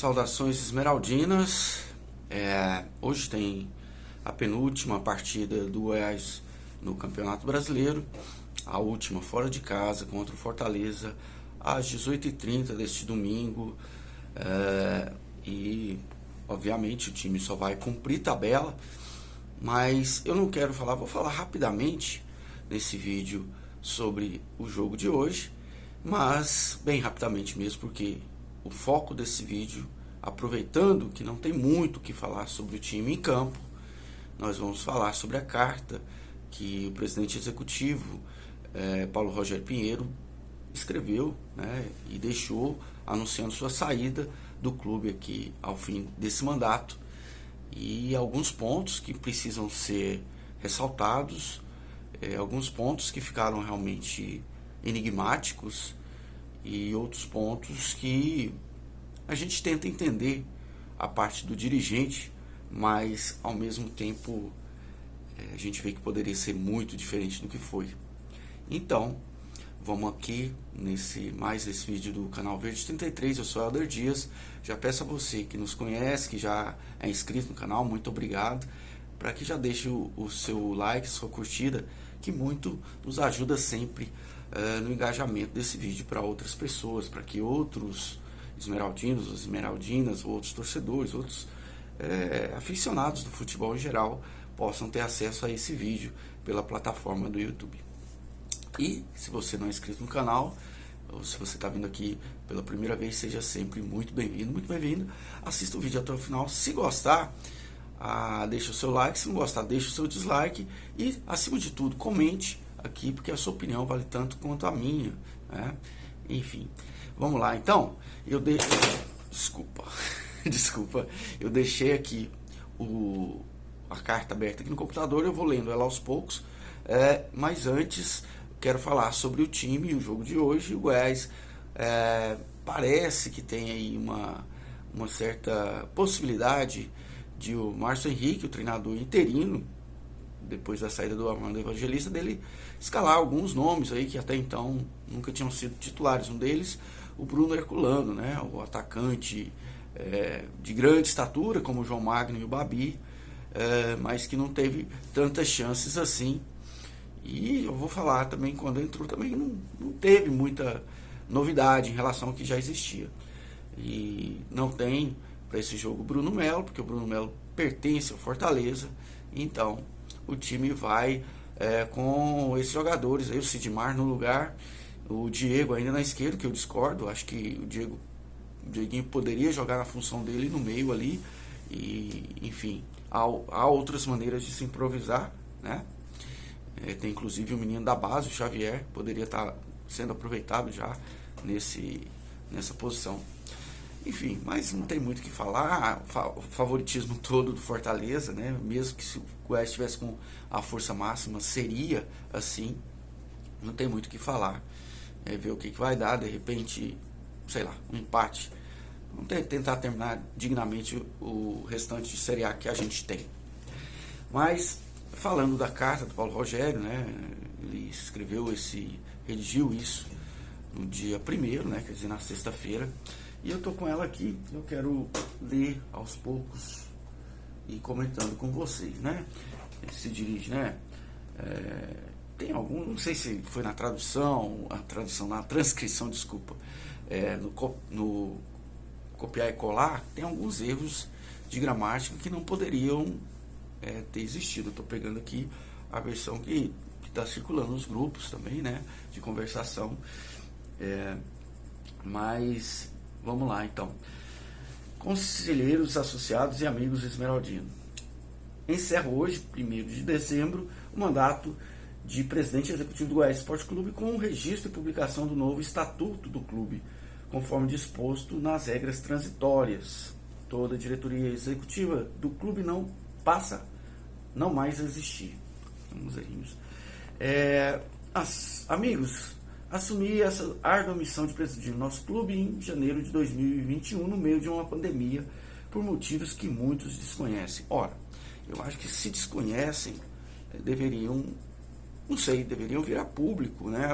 Saudações esmeraldinas. Hoje tem a penúltima partida do Goiás no Campeonato Brasileiro, a última fora de casa contra o Fortaleza às 18h30 deste domingo. E obviamente o time só vai cumprir tabela, mas eu não quero falar, vou falar rapidamente nesse vídeo sobre o jogo de hoje, mas bem rapidamente mesmo, porque o foco desse vídeo, aproveitando que não tem muito o que falar sobre o time em campo, nós vamos falar sobre a carta que o presidente executivo, Paulo Rogério Pinheiro, escreveu, né, e deixou anunciando sua saída do clube aqui ao fim desse mandato, e alguns pontos que precisam ser ressaltados, alguns pontos que ficaram realmente enigmáticos e outros pontos que a gente tenta entender a parte do dirigente, mas ao mesmo tempo a gente vê que poderia ser muito diferente do que foi. Então, vamos aqui mais esse vídeo do canal Verde 33, eu sou Helder Dias. Já peço a você que nos conhece, que já é inscrito no canal, muito obrigado, para que já deixe o seu like, sua curtida, que muito nos ajuda sempre no engajamento desse vídeo para outras pessoas, para que outros esmeraldinos, esmeraldinas, outros torcedores, outros aficionados do futebol em geral possam ter acesso a esse vídeo pela plataforma do YouTube. E se você não é inscrito no canal, ou se você está vindo aqui pela primeira vez, seja sempre muito bem-vindo, muito bem-vindo. Assista o vídeo até o final. Se gostar, deixa o seu like. Se não gostar, deixa o seu dislike. E, acima de tudo, comente aqui, porque a sua opinião vale tanto quanto a minha, né? Enfim, vamos lá. Então, desculpa, eu deixei aqui a carta aberta aqui no computador, eu vou lendo ela aos poucos, mas antes quero falar sobre o time e o jogo de hoje. O Goiás parece que tem aí uma certa possibilidade de o Márcio Henrique, o treinador interino, depois da saída do Armando Evangelista, dele escalar alguns nomes aí que até então nunca tinham sido titulares. Um deles, o Bruno Herculano, né, o atacante de grande estatura, como o João Magno e o Babi, mas que não teve tantas chances assim. E eu vou falar também, quando entrou também não teve muita novidade em relação ao que já existia. E não tem para esse jogo o Bruno Melo, porque o Bruno Melo pertence ao Fortaleza. Então o time vai com esses jogadores aí, o Sidmar no lugar, o Diego ainda na esquerda, que eu discordo. Acho que o Dieguinho poderia jogar na função dele no meio ali. E enfim, há outras maneiras de se improvisar, né? Tem inclusive o menino da base, o Xavier, poderia estar sendo aproveitado já nessa posição. Enfim, mas não tem muito o que falar. O favoritismo todo do Fortaleza, né? Mesmo que se o Goiás estivesse com a força máxima, seria assim. Não tem muito o que falar. Ver o que vai dar, de repente, sei lá, um empate. Vamos tentar terminar dignamente o restante de Série A que a gente tem. Mas, falando da carta do Paulo Rogério, né? Ele redigiu isso no dia 1º, né? Quer dizer, na sexta-feira. E eu tô com ela aqui, eu quero ler aos poucos e comentando com vocês, né? Ele se dirige, né? Tem algum, não sei se foi na na transcrição, desculpa, no copiar e colar, tem alguns erros de gramática que não poderiam ter existido. Eu tô pegando aqui a versão que está circulando nos grupos também, né? De conversação, mas vamos lá, então. Conselheiros, associados e amigos esmeraldinos, encerro hoje, 1º de dezembro, o mandato de presidente executivo do Goiás Esporte Clube, com o registro e publicação do novo estatuto do clube, conforme disposto nas regras transitórias. Toda a diretoria executiva do clube passa não mais a existir. Vamos aí. Amigos, assumi essa árdua missão de presidir o nosso clube em janeiro de 2021, no meio de uma pandemia, por motivos que muitos desconhecem. Ora, eu acho que se desconhecem, deveriam vir a público, né?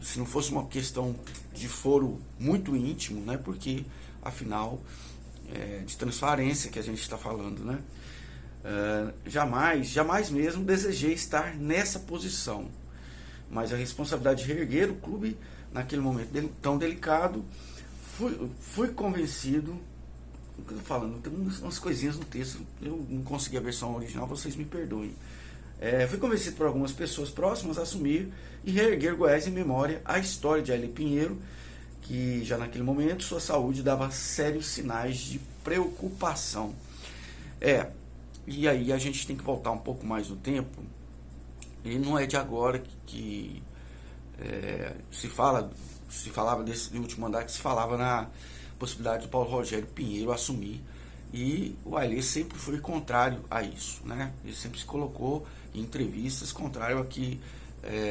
se não fosse uma questão de foro muito íntimo, né? Porque afinal de transparência que a gente está falando, né? Jamais mesmo desejei estar nessa posição, mas a responsabilidade de reerguer o clube naquele momento tão delicado, fui convencido. O que eu tô falando, tem umas coisinhas no texto, eu não consegui a versão original, vocês me perdoem. Fui convencido por algumas pessoas próximas a assumir e reerguer Goiás em memória à história de Ailey Pinheiro, que já naquele momento sua saúde dava sérios sinais de preocupação. E aí a gente tem que voltar um pouco mais no tempo, e não é de agora que se falava desse último mandato, que se falava na possibilidade do Paulo Rogério Pinheiro assumir, e o Ailey sempre foi contrário a isso, né? Ele sempre se colocou em entrevistas contrário a que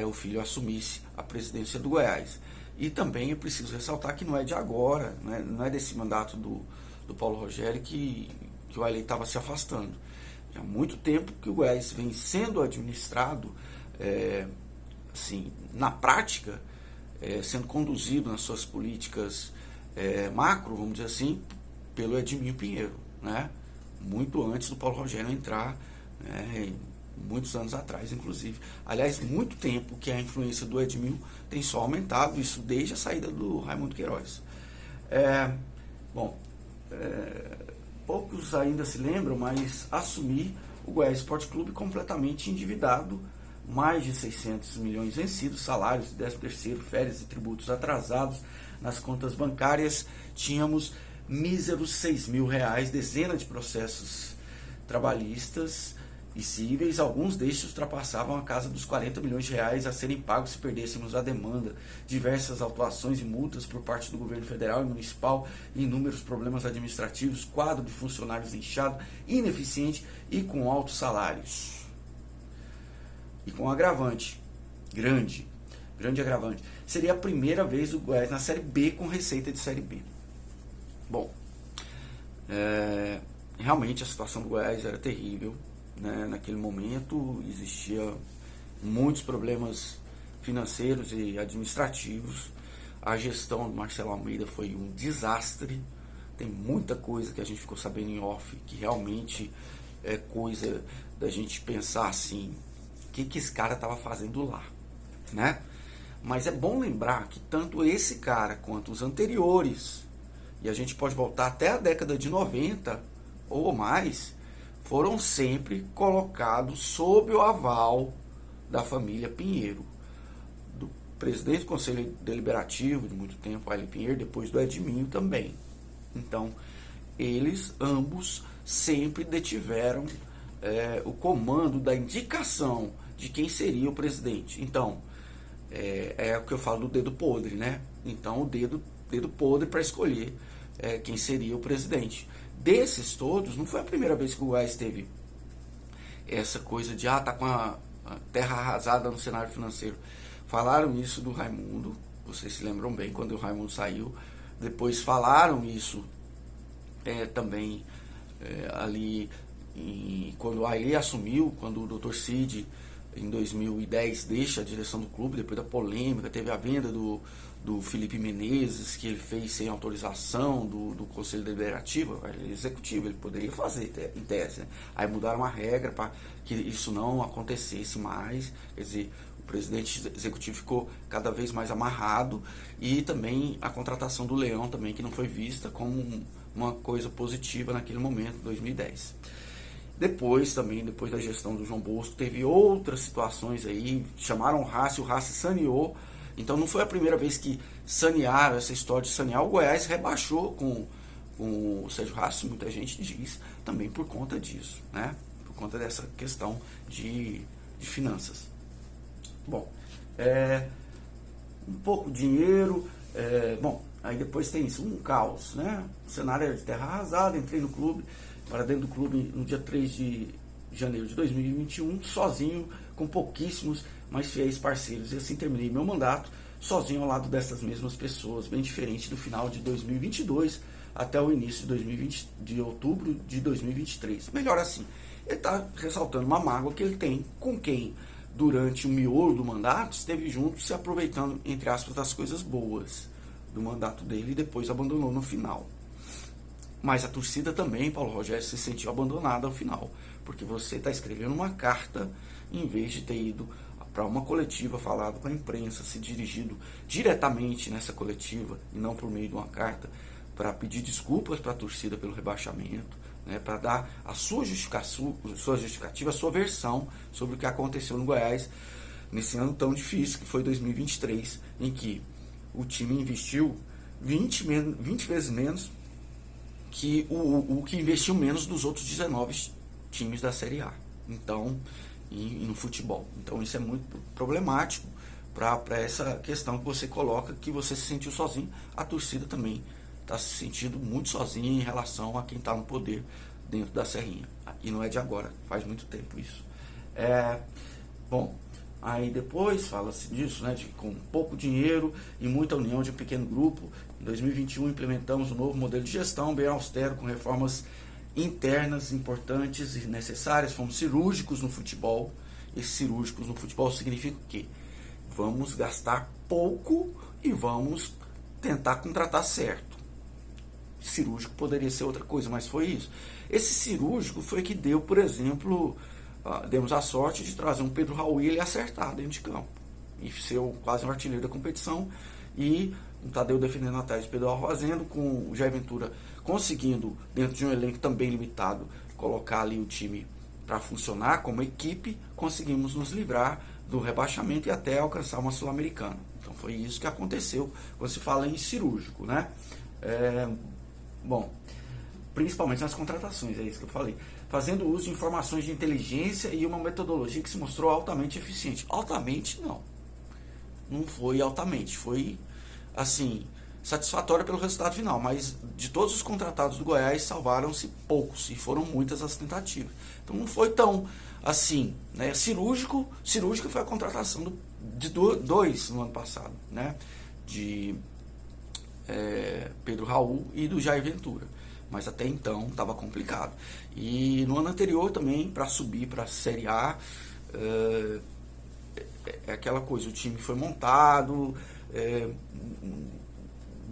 o filho assumisse a presidência do Goiás. E também é preciso ressaltar que não é de agora, né? Não é desse mandato do Paulo Rogério que o Ailey estava se afastando. Já há muito tempo que o Goiás vem sendo administrado, assim, na prática, sendo conduzido nas suas políticas macro, vamos dizer assim, pelo Edminho Pinheiro, né? Muito antes do Paulo Rogério entrar, né? Muitos anos atrás, inclusive. Aliás, muito tempo que a influência do Edminho tem só aumentado, isso desde a saída do Raimundo Queiroz. Poucos ainda se lembram, mas assumi o Goiás Esporte Clube completamente endividado, mais de 600 milhões vencidos, salários, 13º, férias e tributos atrasados nas contas bancárias, tínhamos míseros R$6.000, dezenas de processos trabalhistas e cíveis, alguns destes ultrapassavam a casa dos R$40 milhões a serem pagos se perdêssemos a demanda, diversas autuações e multas por parte do governo federal e municipal, inúmeros problemas administrativos, quadro de funcionários inchado, ineficiente e com altos salários. E com agravante, grande agravante, seria a primeira vez do Goiás na Série B com receita de Série B. Bom, realmente a situação do Goiás era terrível, né? Naquele momento existia muitos problemas financeiros e administrativos, a gestão do Marcelo Almeida foi um desastre, tem muita coisa que a gente ficou sabendo em off, que realmente é coisa da gente pensar assim, o que esse cara estava fazendo lá, né? Mas é bom lembrar que tanto esse cara quanto os anteriores, e a gente pode voltar até a década de 90 ou mais, foram sempre colocados sob o aval da família Pinheiro, do presidente do Conselho Deliberativo de muito tempo, Ailey Pinheiro, depois do Edminho também. Então, eles ambos sempre detiveram o comando da indicação de quem seria o presidente. Então, é o que eu falo do dedo podre, né? Então, o dedo podre para escolher quem seria o presidente. Desses todos, não foi a primeira vez que o Goiás teve essa coisa de tá com a terra arrasada no cenário financeiro. Falaram isso do Raimundo, vocês se lembram bem, quando o Raimundo saiu. Depois falaram isso também ali quando o Ailey assumiu, quando o Dr. Cid em 2010 deixa a direção do clube, depois da polêmica, teve a venda do Felipe Menezes, que ele fez sem autorização do Conselho Deliberativo, executivo, ele poderia fazer em tese, né? Aí mudaram a regra para que isso não acontecesse mais, quer dizer, o presidente executivo ficou cada vez mais amarrado, e também a contratação do Leão também, que não foi vista como uma coisa positiva naquele momento, 2010. Depois da gestão do João Bosco, teve outras situações aí, chamaram o Rassi saneou. Então não foi a primeira vez que sanearam essa história de sanear. O Goiás rebaixou com o Sérgio Rassi, muita gente diz, também por conta disso, né? Por conta dessa questão de finanças. Bom, um pouco de dinheiro, aí depois tem isso, um caos, né? O cenário era de terra arrasada, entrei no clube, para dentro do clube no dia 3 de janeiro de 2021, sozinho, com pouquíssimos, mas fiéis parceiros. E assim terminei meu mandato, sozinho ao lado dessas mesmas pessoas, bem diferente do final de 2022 até o início de outubro de 2023. Melhor assim, ele está ressaltando uma mágoa que ele tem com quem durante o miolo do mandato, esteve junto, se aproveitando, entre aspas, das coisas boas do mandato dele e depois abandonou no final. Mas a torcida também, Paulo Rogério, se sentiu abandonada ao final, porque você está escrevendo uma carta em vez de ter ido para uma coletiva, falado com a imprensa, se dirigido diretamente nessa coletiva e não por meio de uma carta, para pedir desculpas para a torcida pelo rebaixamento, né, para dar a sua justificativa, a sua versão sobre o que aconteceu no Goiás nesse ano tão difícil que foi 2023, em que o time investiu 20 vezes menos que o que investiu menos dos outros 19 times da Série A. Então, e no futebol. Então isso é muito problemático para essa questão que você coloca, que você se sentiu sozinho. A torcida também está se sentindo muito sozinha em relação a quem está no poder dentro da Serrinha. E não é de agora, faz muito tempo isso. Bom, aí depois fala-se disso, né, de com pouco dinheiro e muita união de um pequeno grupo. Em 2021 implementamos um novo modelo de gestão bem austero, com reformas internas importantes e necessárias. Fomos cirúrgicos no futebol. E cirúrgicos no futebol significa o quê? Vamos gastar pouco e vamos tentar contratar certo. Cirúrgico poderia ser outra coisa, mas foi isso. Esse cirúrgico foi que deu, por exemplo, demos a sorte de trazer um Pedro Raul e ele acertar dentro de campo e ser quase um artilheiro da competição, e o Tadeu defendendo atrás de Pedro Alvazendo, com o Jair Ventura conseguindo, dentro de um elenco também limitado, colocar ali o time para funcionar como equipe. Conseguimos nos livrar do rebaixamento e até alcançar uma Sul-Americana. Então foi isso que aconteceu quando se fala em cirúrgico, né? Bom, principalmente nas contratações, é isso que eu falei. Fazendo uso de informações de inteligência e uma metodologia que se mostrou altamente eficiente. Altamente, não foi altamente, foi assim, satisfatória pelo resultado final, mas de todos os contratados do Goiás, salvaram-se poucos, e foram muitas as tentativas. Então não foi tão assim, né? Cirúrgico foi a contratação de dois no ano passado, né? De Pedro Raul e do Jair Ventura. Mas até então estava complicado. E no ano anterior também, para subir para a Série A, é aquela coisa, o time foi montado,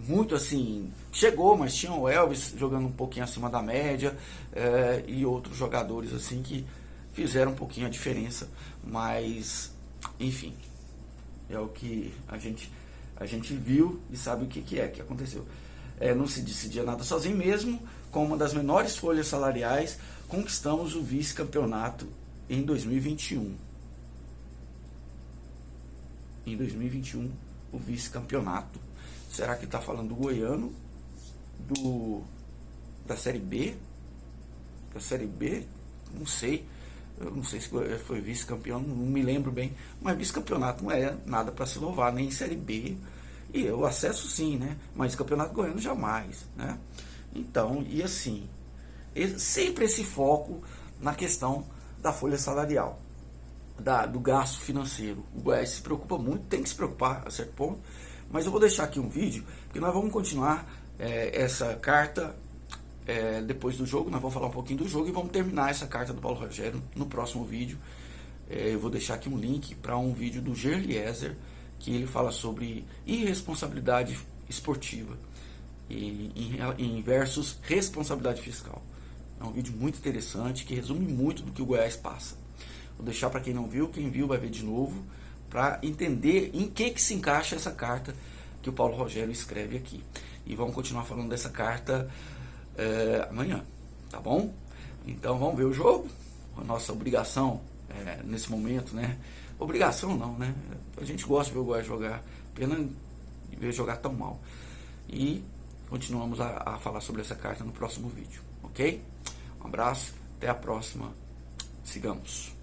muito assim, chegou, mas tinha o Elvis jogando um pouquinho acima da média, e outros jogadores assim que fizeram um pouquinho a diferença, mas enfim, é o que a gente viu e sabe o que aconteceu. Não se decidia nada sozinho mesmo. Com uma das menores folhas salariais, conquistamos o vice-campeonato em 2021. Em 2021, o vice-campeonato. Será que está falando do Goiano? Da Série B? Da Série B? Não sei. Eu não sei se foi vice-campeão, não me lembro bem. Mas vice-campeonato não é nada para se louvar, nem em Série B. E o acesso sim, né? Mas campeonato goiano jamais, né? Então, e assim, sempre esse foco na questão da folha salarial, do gasto financeiro. O Goiás se preocupa muito, tem que se preocupar a certo ponto, mas eu vou deixar aqui um vídeo, porque nós vamos continuar essa carta depois do jogo. Nós vamos falar um pouquinho do jogo e vamos terminar essa carta do Paulo Rogério no próximo vídeo. Eu vou deixar aqui um link para um vídeo do Gerliezer, que ele fala sobre irresponsabilidade esportiva em versus responsabilidade fiscal. É um vídeo muito interessante, que resume muito do que o Goiás passa. Vou deixar para quem não viu, quem viu vai ver de novo, para entender em que se encaixa essa carta que o Paulo Rogério escreve aqui. E vamos continuar falando dessa carta amanhã, tá bom? Então vamos ver o jogo. A nossa obrigação nesse momento, né? Obrigação não, né? A gente gosta de ver o Goiás jogar, pena de ver jogar tão mal. E continuamos a falar sobre essa carta no próximo vídeo, ok? Um abraço, até a próxima, sigamos.